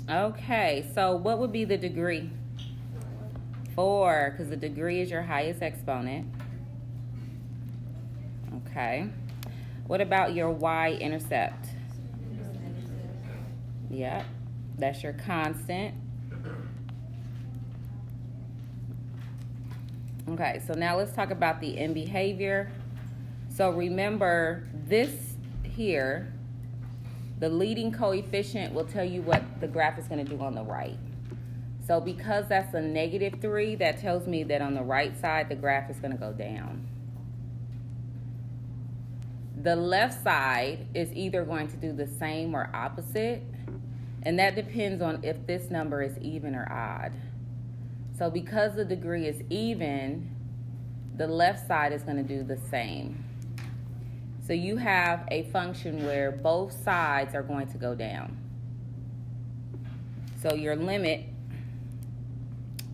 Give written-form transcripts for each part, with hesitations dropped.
Okay, so what would be the degree? 4, because the degree is your highest exponent. Okay. What about your y-intercept? Yep, that's your constant. Okay, so now let's talk about the end behavior. So remember this here, the leading coefficient will tell you what the graph is going to do on the right. So because that's a -3, that tells me that on the right side, the graph is going to go down. The left side is either going to do the same or opposite, and that depends on if this number is even or odd. So because the degree is even, the left side is going to do the same. So you have a function where both sides are going to go down. So your limit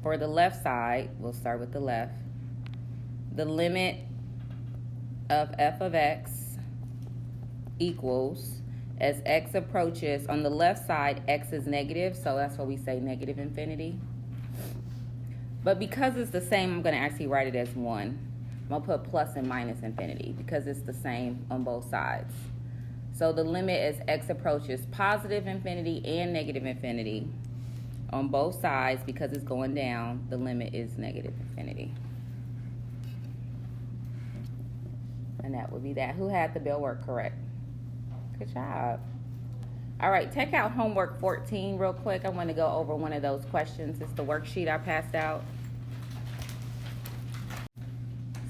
for the left side, we'll start with the left, the limit of f of x equals, as x approaches, on the left side, x is negative, so that's why we say negative infinity. But because it's the same, I'm going to actually write it as 1. I'm going to put plus and minus infinity because it's the same on both sides. So the limit as x approaches positive infinity and negative infinity on both sides, because it's going down, the limit is negative infinity. And that would be that. Who had the bell work correct? Good job. All right, take out homework 14 real quick. I want to go over one of those questions. It's the worksheet I passed out.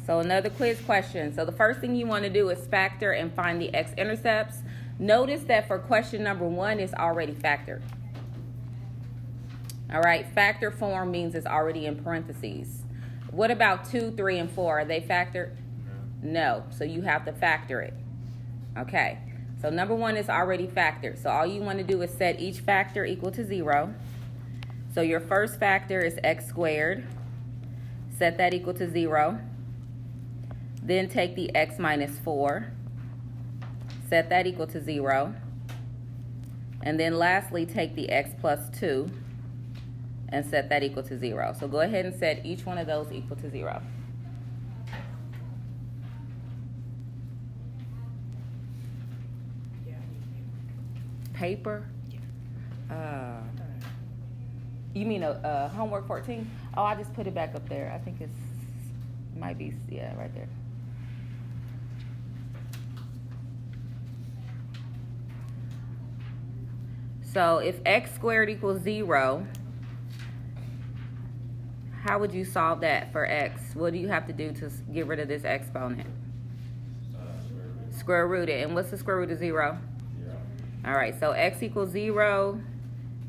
So another quiz question. So the first thing you want to do is factor and find the x-intercepts. Notice that for question number 1, it's already factored. All right, factor form means it's already in parentheses. What about 2, 3, and 4? Are they factored? No, so you have to factor it. Okay, so number 1 is already factored. So all you want to do is set each factor equal to 0. So your first factor is x squared. Set that equal to 0. Then take the x minus 4. Set that equal to 0. And then lastly, take the x plus 2 and set that equal to 0. So go ahead and set each one of those equal to 0. Paper? You mean homework 14? Oh, I just put it back up there. I think might be, yeah, right there. So if x squared equals 0, how would you solve that for x? What do you have to do to get rid of this exponent? Square root it. And what's the square root of 0? 0. All right, so x equals 0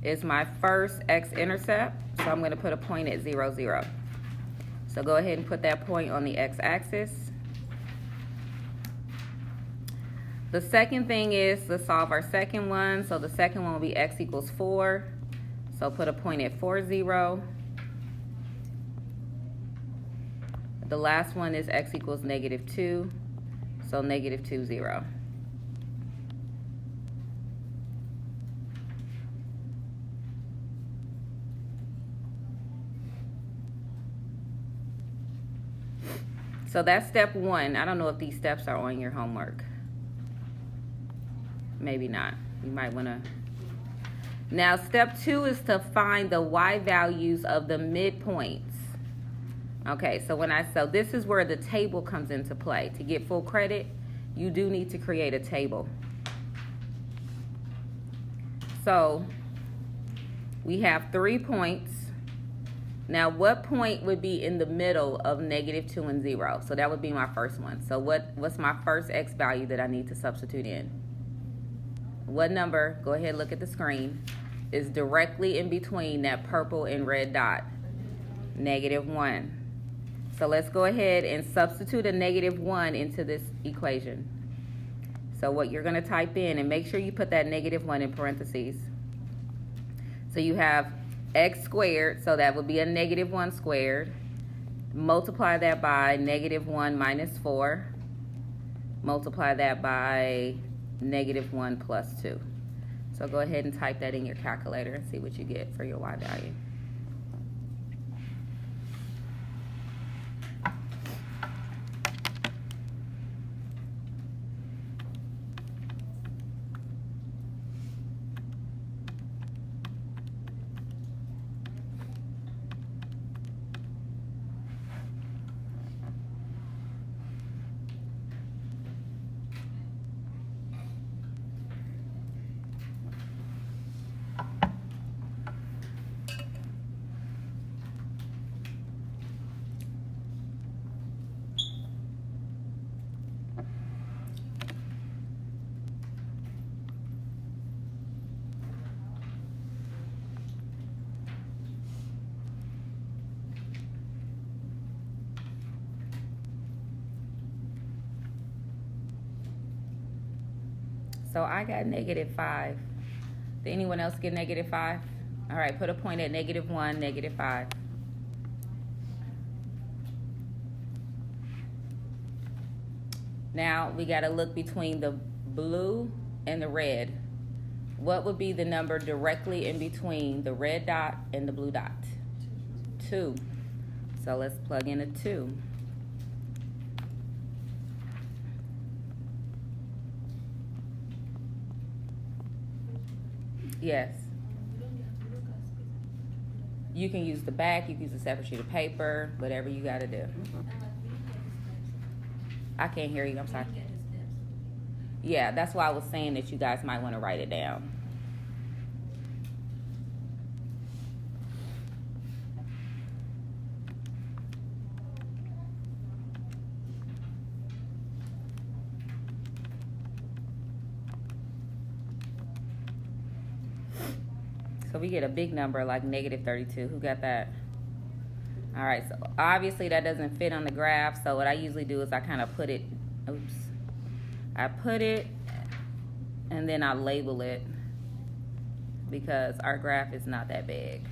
is my first x-intercept. So I'm going to put a point at 0, 0. So go ahead and put that point on the x-axis. The second thing is to solve our second one. So the second one will be x equals 4. So put a point at 4, 0. The last one is x equals -2. So -2, 0. So that's step 1. I don't know if these steps are on your homework. Maybe not. You might want to. Now, step 2 is to find the y values of the midpoints. Okay, so so this is where the table comes into play. To get full credit, you do need to create a table. So we have 3 points. Now, what point would be in the middle of -2 and 0? So that would be my first one. So what's my first x value that I need to substitute in? What number, go ahead, look at the screen, is directly in between that purple and red dot? -1. So let's go ahead and substitute a -1 into this equation. So what you're going to type in, and make sure you put that -1 in parentheses. So you have x squared, so that would be a -1 squared. Multiply that by -1 minus 4. Multiply that by -1 plus 2. So go ahead and type that in your calculator and see what you get for your y value. So I got -5. Did anyone else get -5? All right, put a point at -1, -5. Now we got to look between the blue and the red. What would be the number directly in between the red dot and the blue dot? 2. So let's plug in a 2. Yes. You can use the back, you can use a separate sheet of paper, whatever you got to do. I can't hear you, I'm sorry. Yeah, that's why I was saying that you guys might want to write it down. So we get a big number like -32. Who got that? All right, so obviously that doesn't fit on the graph. So what I usually do is I kind of put it, I put it and then I label it because our graph is not that big.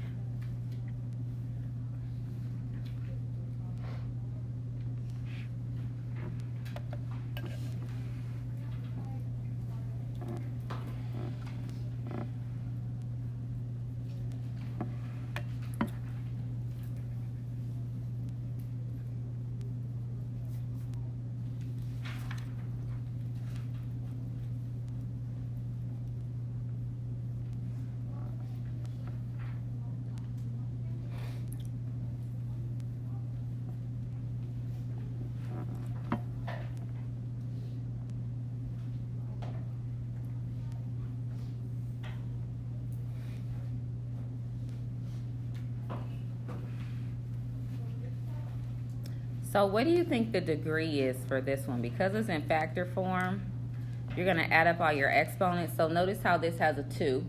So what do you think the degree is for this one? Because it's in factor form, you're going to add up all your exponents. So notice how this has a 2.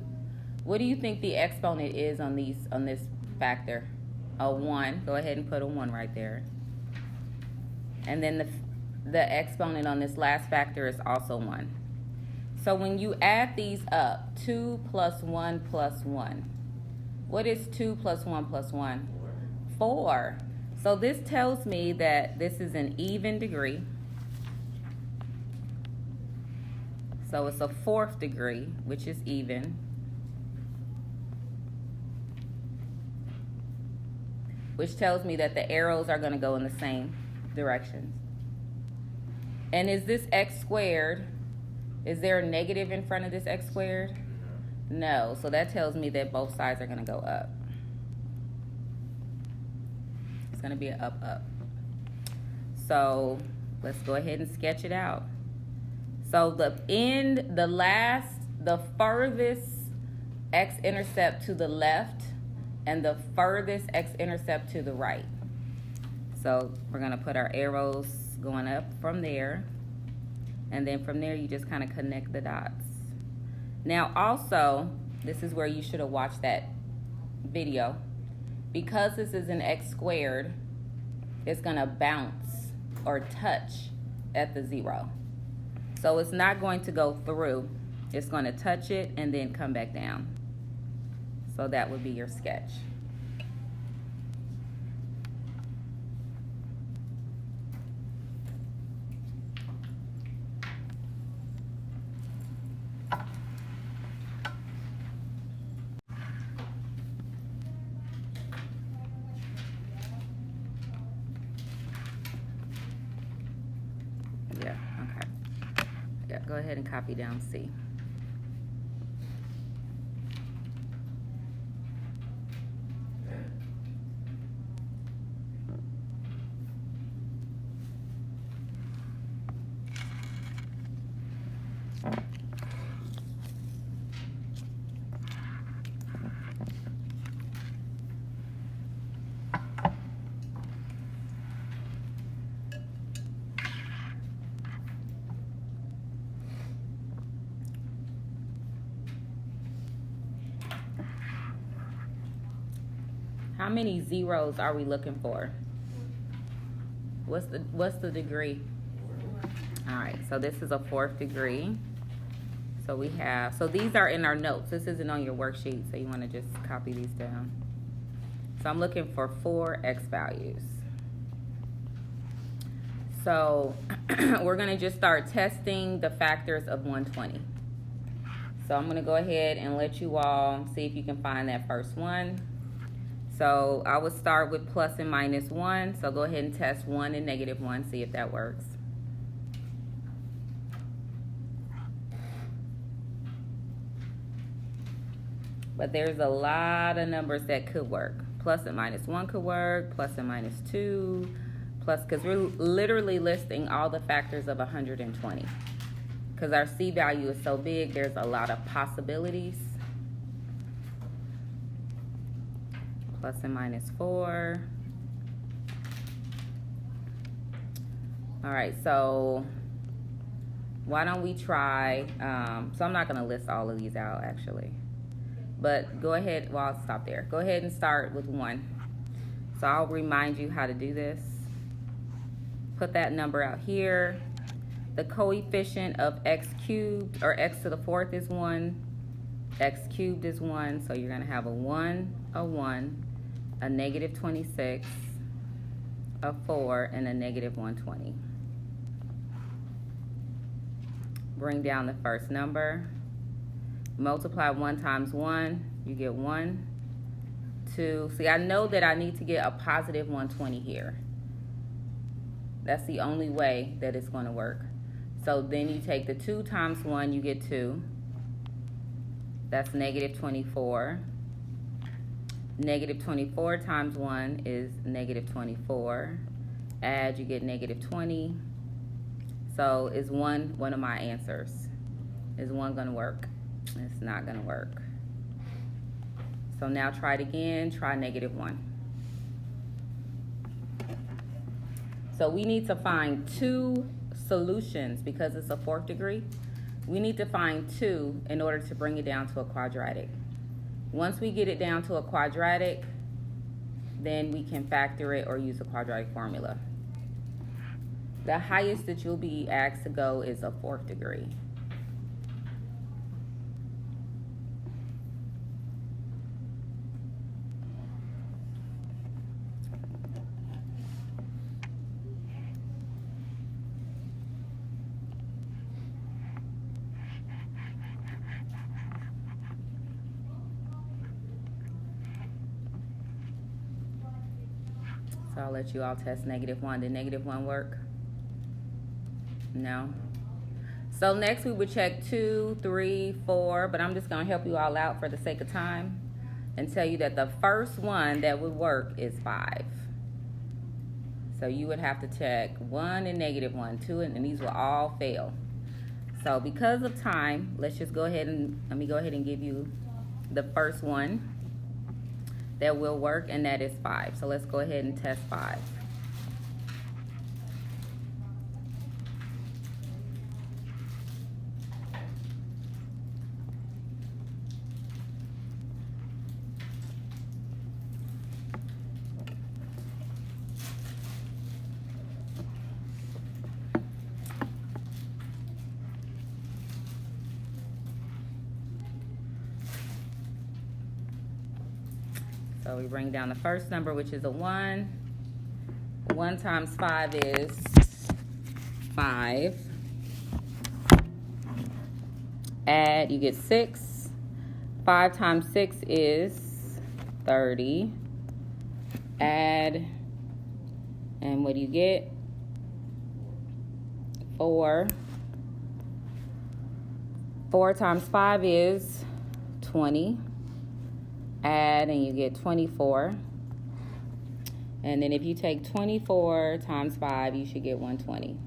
What do you think the exponent is on this factor? A 1. Go ahead and put a 1 right there. And then the exponent on this last factor is also 1. So when you add these up, 2 plus 1 plus 1. What is 2 plus 1 plus 1? 4. So this tells me that this is an even degree. So it's a 4th degree, which is even. Which tells me that the arrows are going to go in the same directions. And is this x squared? Is there a negative in front of this x squared? No. So that tells me that both sides are going to go up. Going to be an up, up. So let's go ahead and sketch it out. So the furthest x-intercept to the left and the furthest x-intercept to the right. So we're going to put our arrows going up from there. And then from there, you just kind of connect the dots. Now also, this is where you should have watched that video. Because this is an x squared, it's going to bounce or touch at the 0. So it's not going to go through. It's going to touch it and then come back down. So that would be your sketch. Go ahead and copy down C. How many zeros are we looking for? What's the degree? All right, so this is a 4th degree. So we have, so these are in our notes. This isn't on your worksheet, so you want to just copy these down. So I'm looking for 4 x values. So we're going to just start testing the factors of 120. So I'm going to go ahead and let you all see if you can find that first one. So I would start with plus and minus 1. So go ahead and test 1 and negative 1, see if that works. But there's a lot of numbers that could work. Plus and minus 1 could work, plus and minus 2, plus, because we're literally listing all the factors of 120. Because our C value is so big, there's a lot of possibilities. Plus and minus 4. All right, so why don't we try, so I'm not going to list all of these out actually. But go ahead, well, I'll stop there. Go ahead and start with 1. So I'll remind you how to do this. Put that number out here. The coefficient of x cubed, or x to the 4th is 1. X cubed is 1, so you're going to have a 1, a 1, a negative 26, a 4, and a negative 120. Bring down the first number. Multiply 1 times 1, you get 1, 2. See, I know that I need to get a positive 120 here. That's the only way that it's going to work. So then you take the 2 times 1, you get 2. That's negative 24. Negative 24 times 1 is negative 24. Add, you get negative 20. So is 1 one of my answers? Is 1 going to work? It's not going to work. So now try it again. Try negative 1. So we need to find 2 solutions because it's a 4th degree. We need to find 2 in order to bring it down to a quadratic. Once we get it down to a quadratic, then we can factor it or use a quadratic formula. The highest that you'll be asked to go is a 4th degree. So I'll let you all test negative 1. Did negative 1 work? No. So next we would check 2, 3, 4, but I'm just going to help you all out for the sake of time and tell you that the first one that would work is 5. So you would have to check 1 and negative 1, 2, and these will all fail. So because of time, let's just go ahead and, let me go ahead and give you the first one that will work, and that is 5. So let's go ahead and test 5. So we bring down the first number, which is a 1. 1 times 5 is 5. Add, you get 6. 5 times 6 is 30. Add, and what do you get? 4. 4 times 5 is 20. Add and you get 24. And then if you take 24 times 5, you should get 120.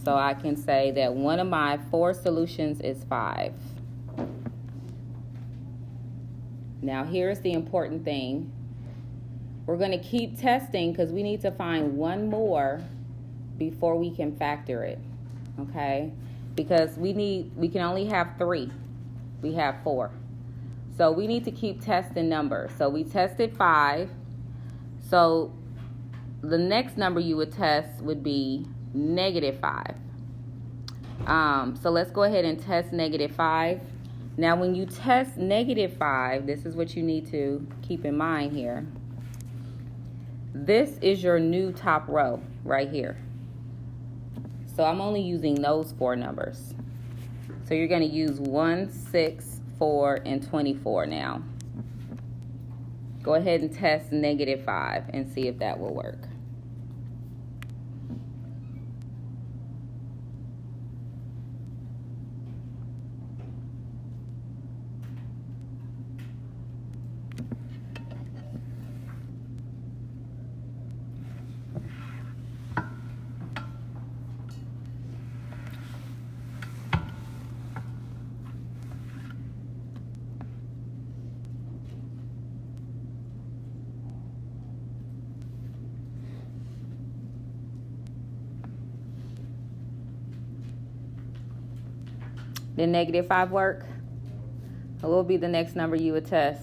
So I can say that one of my 4 solutions is 5. Now here's the important thing. We're going to keep testing because we need to find one more before we can factor it, okay? Because we can only have 3. We have 4. So we need to keep testing numbers. So we tested 5. So the next number you would test would be -5. So let's go ahead and test -5. Now when you test -5, this is what you need to keep in mind here. This is your new top row right here. So I'm only using those 4 numbers. So you're going to use 1, 6, 4, and 24 now. Go ahead and test -5 and see if that will work. Did -5 work? What will be the next number you would test?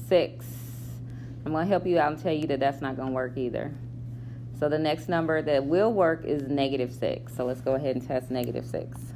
6. I'm going to help you out and tell you that that's not going to work either. So the next number that will work is -6. So let's go ahead and test -6.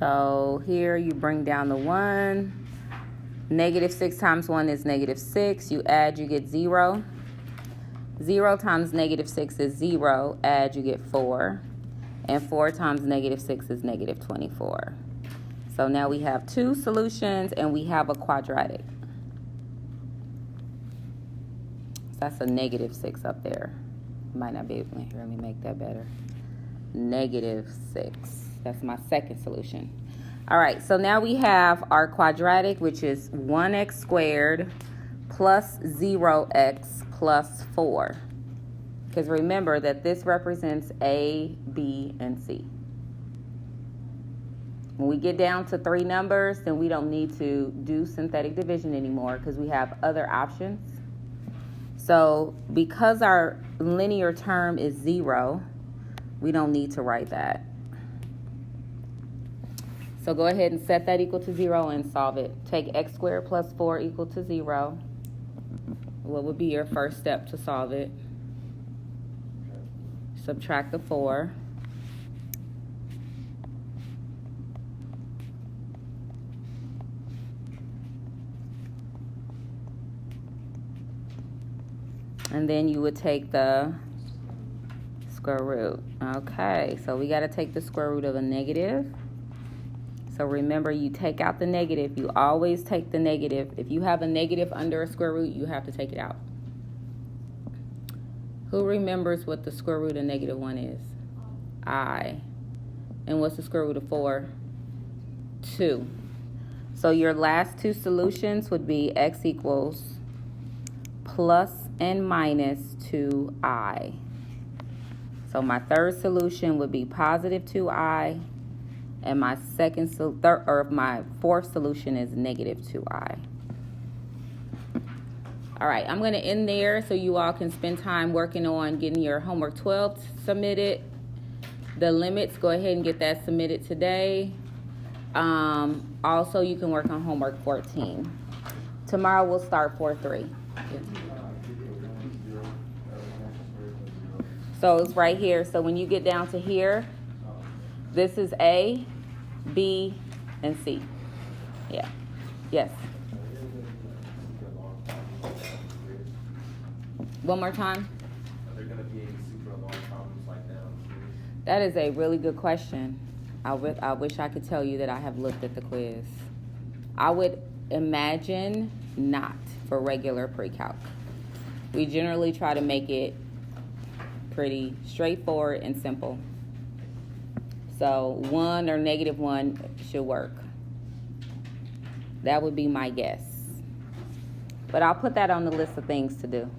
So here you bring down the 1. -6 times 1 is -6. You add, you get 0. 0 times -6 is 0. Add, you get 4. And 4 times -6 is -24. So now we have 2 solutions and we have a quadratic. So that's a -6 up there. Might not be able to hear me make that better. -6. That's my second solution. All right, so now we have our quadratic, which is 1x squared plus 0x plus 4. Because remember that this represents A, B, and C. When we get down to 3 numbers, then we don't need to do synthetic division anymore because we have other options. So because our linear term is 0, we don't need to write that. So go ahead and set that equal to 0 and solve it. Take x squared plus 4 equal to 0. What would be your first step to solve it? Subtract the 4. And then you would take the square root. Okay, so we got to take the square root of a negative. So remember, you take out the negative. You always take the negative. If you have a negative under a square root, you have to take it out. Who remembers what the square root of -1 is? I. And what's the square root of 4? 2. So your last 2 solutions would be x equals plus and minus 2i. So my third solution would be positive 2i. And my my fourth solution is negative 2i. All right, I'm going to end there so you all can spend time working on getting your homework 12 submitted. The limits, go ahead and get that submitted today. Also, you can work on homework 14. Tomorrow we'll start 4-3. So it's right here. So when you get down to here, this is A, B, and C. Yeah. Yes. One more time. Are there going to be any super long problems like that? That is a really good question. I wish I could tell you that I have looked at the quiz. I would imagine not for regular pre-calc. We generally try to make it pretty straightforward and simple. So 1 or negative 1 should work. That would be my guess. But I'll put that on the list of things to do.